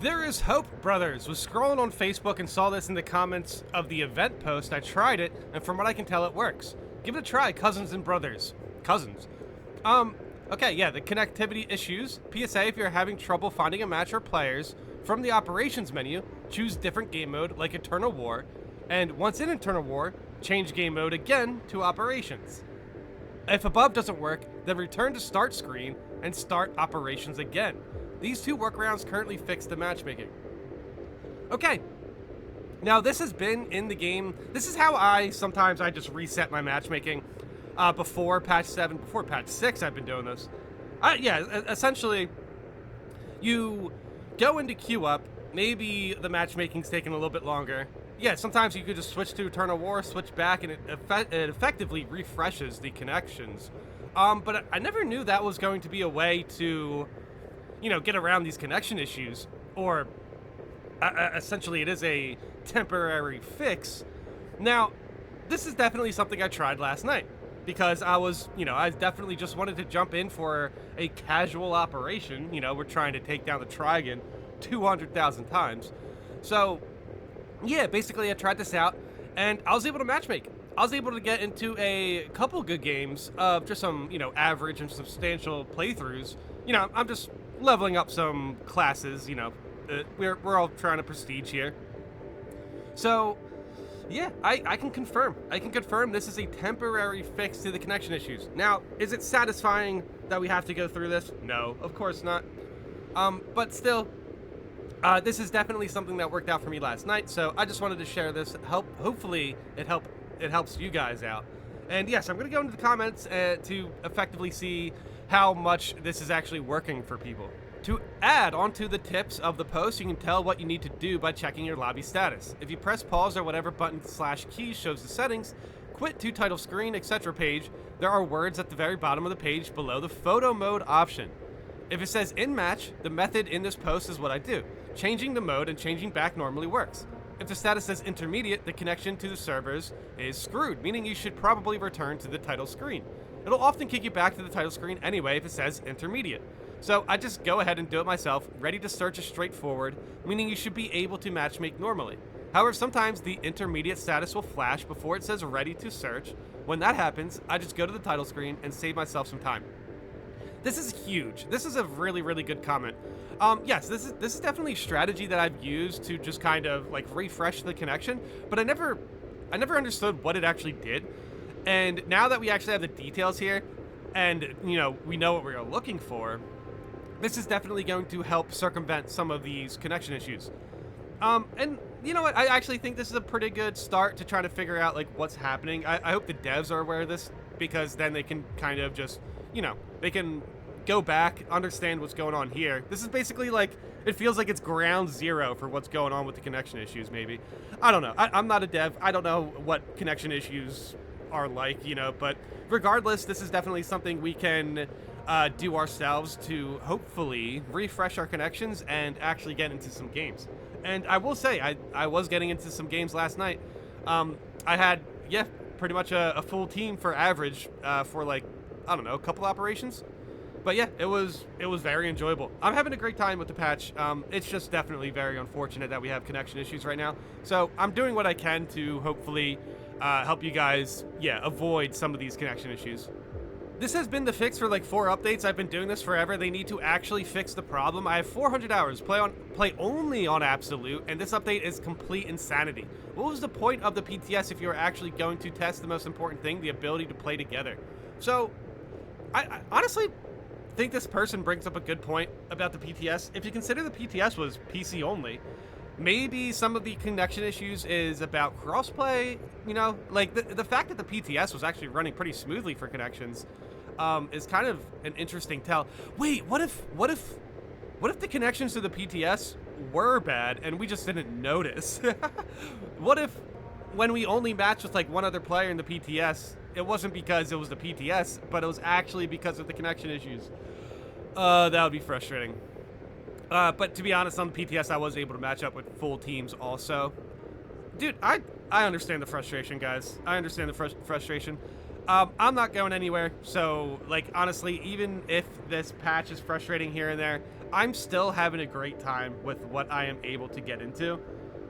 There is hope, brothers. Was scrolling on Facebook and saw this in the comments of the event post. I tried it, and from what I can tell, it works. Give it a try, cousins and brothers. Cousins. Okay, yeah, the connectivity issues. PSA, if you're having trouble finding a match or players, from the operations menu, choose different game mode like Eternal War, and once in Eternal War, change game mode again to operations. If above doesn't work, then return to start screen and start operations again. These two workarounds currently fix the matchmaking. Okay. Now, this has been in the game. This is how sometimes I just reset my matchmaking before patch 7, before patch 6 I've been doing this. Essentially, you go into queue up. Maybe the matchmaking's taking a little bit longer. Yeah, sometimes you could just switch to Eternal War, switch back, and it effectively refreshes the connections. But I never knew that was going to be a way to, get around these connection issues, or essentially it is a temporary fix. Now, this is definitely something I tried last night because I definitely just wanted to jump in for a casual operation. We're trying to take down the Trigon 200,000 times. So, yeah, basically I tried this out and I was able to matchmake. I was able to get into a couple good games of just some, average and substantial playthroughs. I'm just leveling up some classes, we're all trying to prestige here. So, yeah, I can confirm. I can confirm this is a temporary fix to the connection issues. Now, is it satisfying that we have to go through this? No, of course not. But still, this is definitely something that worked out for me last night, so I just wanted to share this. Hopefully, it helps you guys out. And yes, I'm going to go into the comments to effectively see how much this is actually working for people. To add onto the tips of the post, you can tell what you need to do by checking your lobby status. If you press pause or whatever button / key shows the settings, quit to title screen, etc. page, there are words at the very bottom of the page below the photo mode option. If it says in match, the method in this post is what I do. Changing the mode and changing back normally works. If the status says intermediate, the connection to the servers is screwed, meaning you should probably return to the title screen. It'll often kick you back to the title screen anyway if it says intermediate. So I just go ahead and do it myself. Ready to search is straightforward, meaning you should be able to matchmake normally. However, sometimes the intermediate status will flash before it says ready to search. When that happens, I just go to the title screen and save myself some time. This is huge. This is a really, really good comment. Yes, this is definitely a strategy that I've used to just kind of like refresh the connection, but I never understood what it actually did. And now that we actually have the details here, and we know what we're looking for, this is definitely going to help circumvent some of these connection issues. And you know what? I actually think this is a pretty good start to try to figure out like what's happening. I hope the devs are aware of this, because then they can kind of just, they can go back, understand what's going on here. This is basically like, it feels like it's ground zero for what's going on with the connection issues, maybe. I don't know. I'm not a dev. I don't know what connection issues are like, but regardless, this is definitely something we can do ourselves to hopefully refresh our connections and actually get into some games. And I will say, I was getting into some games last night. I had, pretty much a full team for average for like, I don't know, a couple operations. But yeah, it was very enjoyable. I'm having a great time with the patch. It's just definitely very unfortunate that we have connection issues right now. So I'm doing what I can to hopefully help you guys, avoid some of these connection issues. This has been the fix for like 4 updates. I've been doing this forever. They need to actually fix the problem. I have 400 hours, play only on Absolute, and this update is complete insanity. What was the point of the PTS if you were actually going to test the most important thing, the ability to play together? So, I honestly think this person brings up a good point about the PTS. If you consider the PTS was PC only, maybe some of the connection issues is about crossplay, like the fact that the PTS was actually running pretty smoothly for connections is kind of an interesting tell. Wait, what if the connections to the PTS were bad and we just didn't notice? What if when we only matched with like one other player in the PTS, it wasn't because it was the PTS, but it was actually because of the connection issues? That would be frustrating. But to be honest, on the PTS, I was able to match up with full teams also. Dude, I understand the frustration, guys. I understand the frustration. I'm not going anywhere, so, like, honestly, even if this patch is frustrating here and there, I'm still having a great time with what I am able to get into.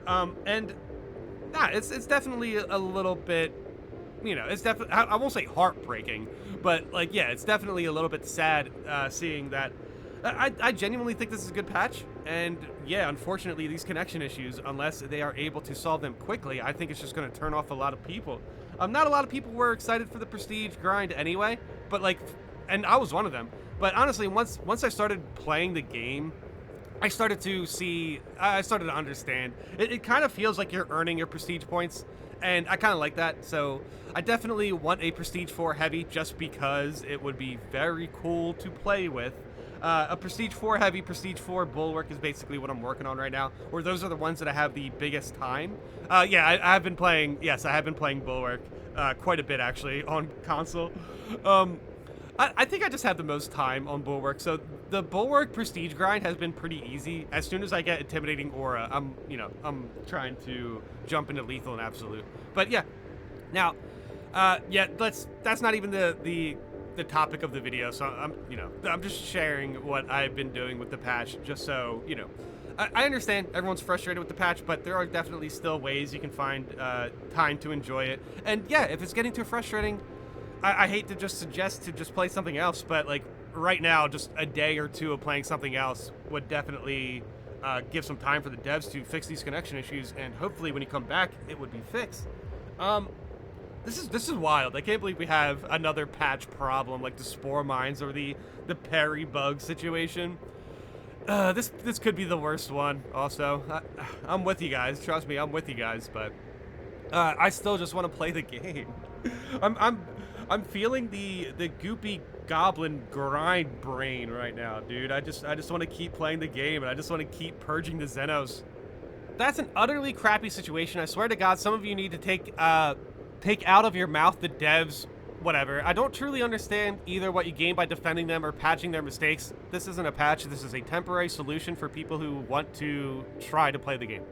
And it's definitely a little bit, it's definitely, I won't say heartbreaking, but like, yeah, it's definitely a little bit sad seeing that. I genuinely think this is a good patch, and yeah, unfortunately, these connection issues, unless they are able to solve them quickly, I think it's just going to turn off a lot of people. Not a lot of people were excited for the prestige grind anyway, but like, and I was one of them. But honestly, once I started playing the game, I started to understand. It kind of feels like you're earning your prestige points, and I kind of like that. So I definitely want a prestige 4 heavy just because it would be very cool to play with. A prestige 4 heavy, prestige 4 bulwark is basically what I'm working on right now, or those are the ones that I have the biggest time. Yeah, I have been playing bulwark quite a bit actually on console. I think I just have the most time on bulwark, so the bulwark prestige grind has been pretty easy. As soon as I get intimidating aura, I'm trying to jump into lethal and absolute. But yeah, now, yeah, that's not even the topic of the video. So I'm just sharing what I've been doing with the patch, just so I understand everyone's frustrated with the patch, but there are definitely still ways you can find time to enjoy it. And yeah, if it's getting too frustrating, I hate to just suggest to just play something else, but like right now, just a day or two of playing something else would definitely give some time for the devs to fix these connection issues, and hopefully when you come back, it would be fixed. This is wild. I can't believe we have another patch problem like the spore mines or the parry bug situation. This could be the worst one. Also, I'm with you guys. Trust me, I'm with you guys. But I still just want to play the game. I'm feeling the goopy goblin grind brain right now, dude. I just want to keep playing the game, and I just want to keep purging the Xenos. That's an utterly crappy situation. I swear to God, some of you need to take out of your mouth the devs, whatever. I don't truly understand either what you gain by defending them or patching their mistakes. This isn't a patch. This is a temporary solution for people who want to try to play the game.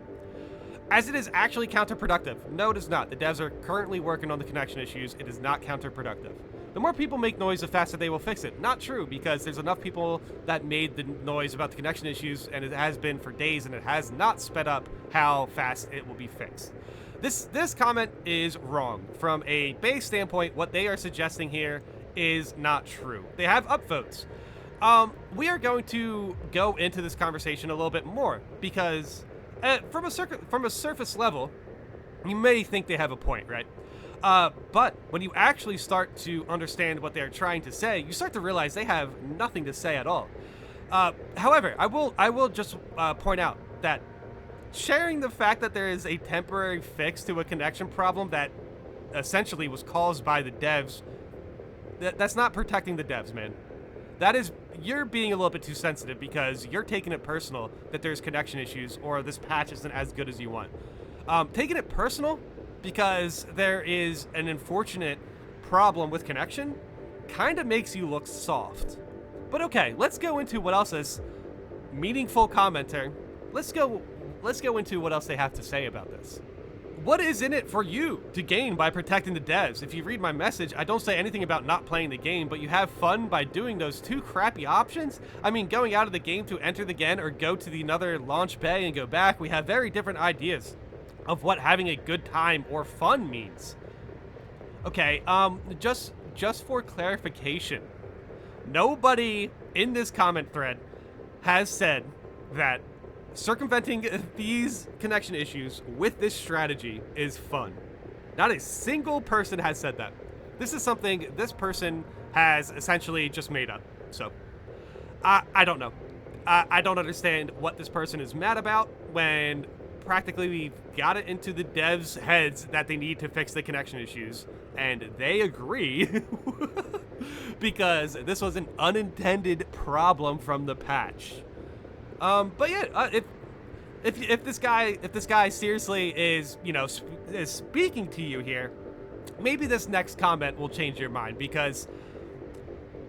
As it is actually counterproductive. No, it is not. The devs are currently working on the connection issues. It is not counterproductive. The more people make noise, the faster they will fix it. Not true, because there's enough people that made the noise about the connection issues, and it has been for days, and it has not sped up how fast it will be fixed. This comment is wrong. From a base standpoint, what they are suggesting here is not true. They have upvotes. We are going to go into this conversation a little bit more, because from a surface level, you may think they have a point, right? But when you actually start to understand what they're trying to say, you start to realize they have nothing to say at all. However, I will just point out that sharing the fact that there is a temporary fix to a connection problem that essentially was caused by the devs, that's not protecting the devs, man. You're being a little bit too sensitive because you're taking it personal that there's connection issues or this patch isn't as good as you want. Taking it personal because there is an unfortunate problem with connection kind of makes you look soft. But okay, let's go into what else is meaningful commenter. Let's go into what else they have to say about this. What is in it for you to gain by protecting the devs? If you read my message, I don't say anything about not playing the game, but you have fun by doing those two crappy options? I mean, going out of the game to enter the again or go to the another launch bay and go back, we have very different ideas of what having a good time or fun means. Okay, just for clarification, nobody in this comment thread has said that circumventing these connection issues with this strategy is fun. Not a single person has said that. This is something this person has essentially just made up. So, I don't know. I don't understand what this person is mad about when practically we've got it into the devs' heads that they need to fix the connection issues, and they agree because this was an unintended problem from the patch. But yeah, if this guy seriously is is speaking to you here, maybe this next comment will change your mind, because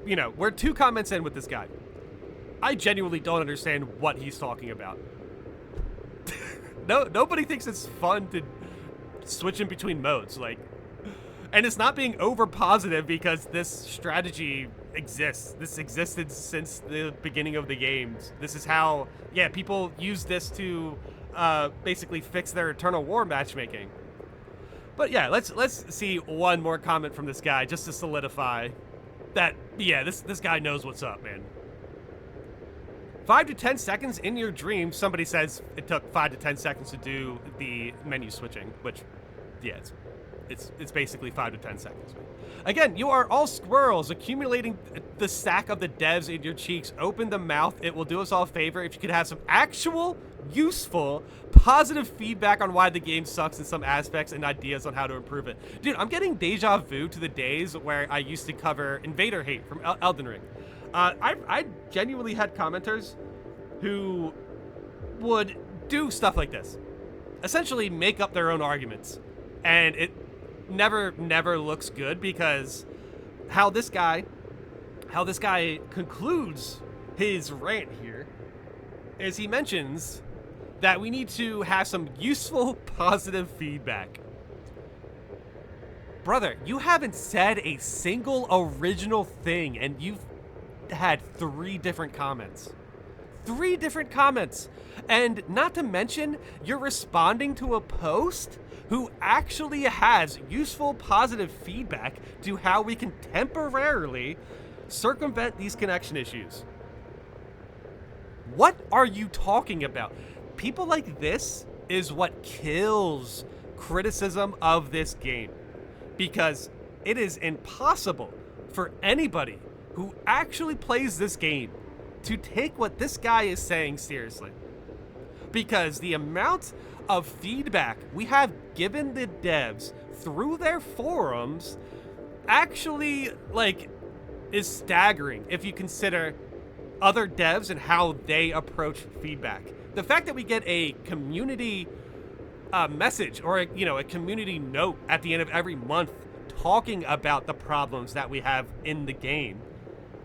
we're 2 comments in with this guy. I genuinely don't understand what he's talking about. Nobody thinks it's fun to switch in between modes, and it's not being over positive because this strategy exists. This existed since the beginning of the games. This is how, yeah, people use this to basically fix their Eternal War matchmaking. But yeah, let's see one more comment from this guy just to solidify that, yeah, this guy knows what's up, man. 5 to 10 seconds in your dream. Somebody says it took 5 to 10 seconds to do the menu switching, which, yeah, it's basically 5 to 10 seconds. Again, you are all squirrels accumulating the sack of the devs in your cheeks. Open the mouth. It will do us all a favor if you could have some actual, useful, positive feedback on why the game sucks in some aspects and ideas on how to improve it. Dude, I'm getting deja vu to the days where I used to cover Invader Hate from Elden Ring. I genuinely had commenters who would do stuff like this. Essentially make up their own arguments. And it never looks good, because how this guy concludes his rant here is he mentions that we need to have some useful, positive feedback. Brother, you haven't said a single original thing, and you've had 3 different comments. 3 different comments. And not to mention, you're responding to a post who actually has useful, positive feedback to how we can temporarily circumvent these connection issues. What are you talking about? People like this is what kills criticism of this game, because it is impossible for anybody who actually plays this game to take what this guy is saying seriously. Because the amount of feedback we have given the devs through their forums actually, like, is staggering if you consider other devs and how they approach feedback. The fact that we get a community message or a community note at the end of every month talking about the problems that we have in the game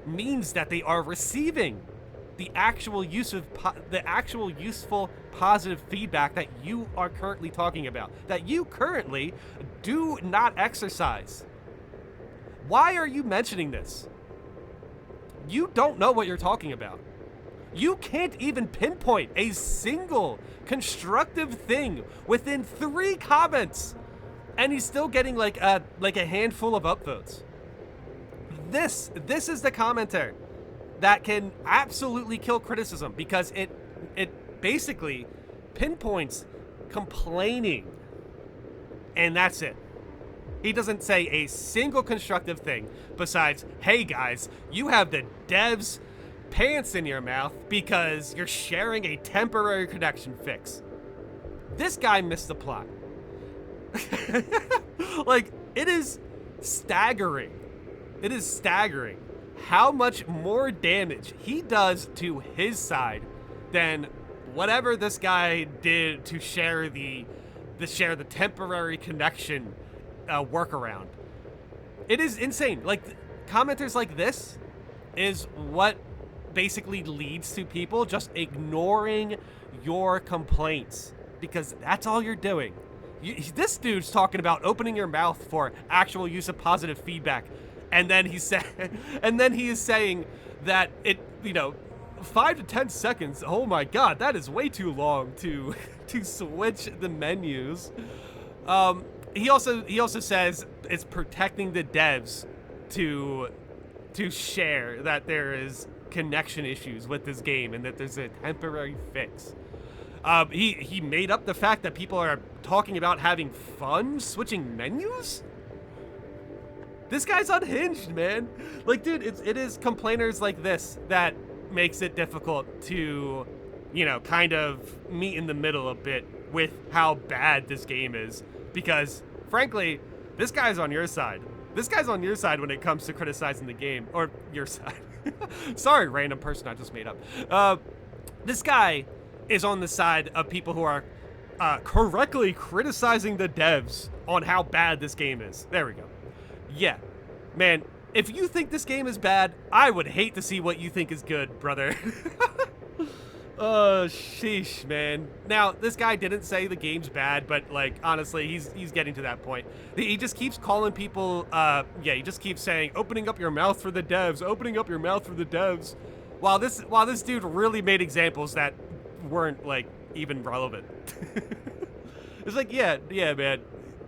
means that they are receiving the actual useful positive feedback that you are currently talking about, that you currently do not exercise. Why are you mentioning this? You don't know what you're talking about. You can't even pinpoint a single constructive thing within 3 comments, and he's still getting like a handful of upvotes. This is the commenter that can absolutely kill criticism, because it basically pinpoints complaining, and that's it. He doesn't say a single constructive thing besides, hey guys, you have the devs' pants in your mouth because you're sharing a temporary connection fix. This guy missed the plot. Like, it is staggering. It is staggering how much more damage he does to his side than whatever this guy did to share the temporary connection workaround. It is insane. Like, commenters like this is what basically leads to people just ignoring your complaints, because that's all you're doing. This dude's talking about opening your mouth for actual use of positive feedback, and then he is saying that 5 to 10 seconds. Oh my god, that is way too long to switch the menus. He also says it's protecting the devs to share that there is connection issues with this game and that there's a temporary fix. He made up the fact that people are talking about having fun switching menus. This guy's unhinged, man. Like, dude, it is complainers like this that makes it difficult to, kind of meet in the middle a bit with how bad this game is. Because, frankly, this guy's on your side. This guy's on your side when it comes to criticizing the game. Or your side. Sorry, random person I just made up. This guy is on the side of people who are correctly criticizing the devs on how bad this game is. There we go. Yeah. Man, if you think this game is bad, I would hate to see what you think is good, brother. Sheesh, man. Now, this guy didn't say the game's bad, but, like, honestly, he's getting to that point. He just keeps calling people, yeah, he just keeps saying, opening up your mouth for the devs, opening up your mouth for the devs. While this dude really made examples that weren't, like, even relevant. It's like, yeah, man.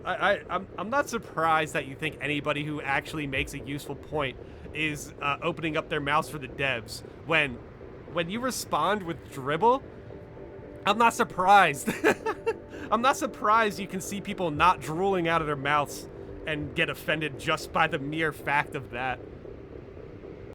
I'm not surprised that you think anybody who actually makes a useful point is opening up their mouths for the devs. When you respond with dribble, I'm not surprised. I'm not surprised you can see people not drooling out of their mouths and get offended just by the mere fact of that.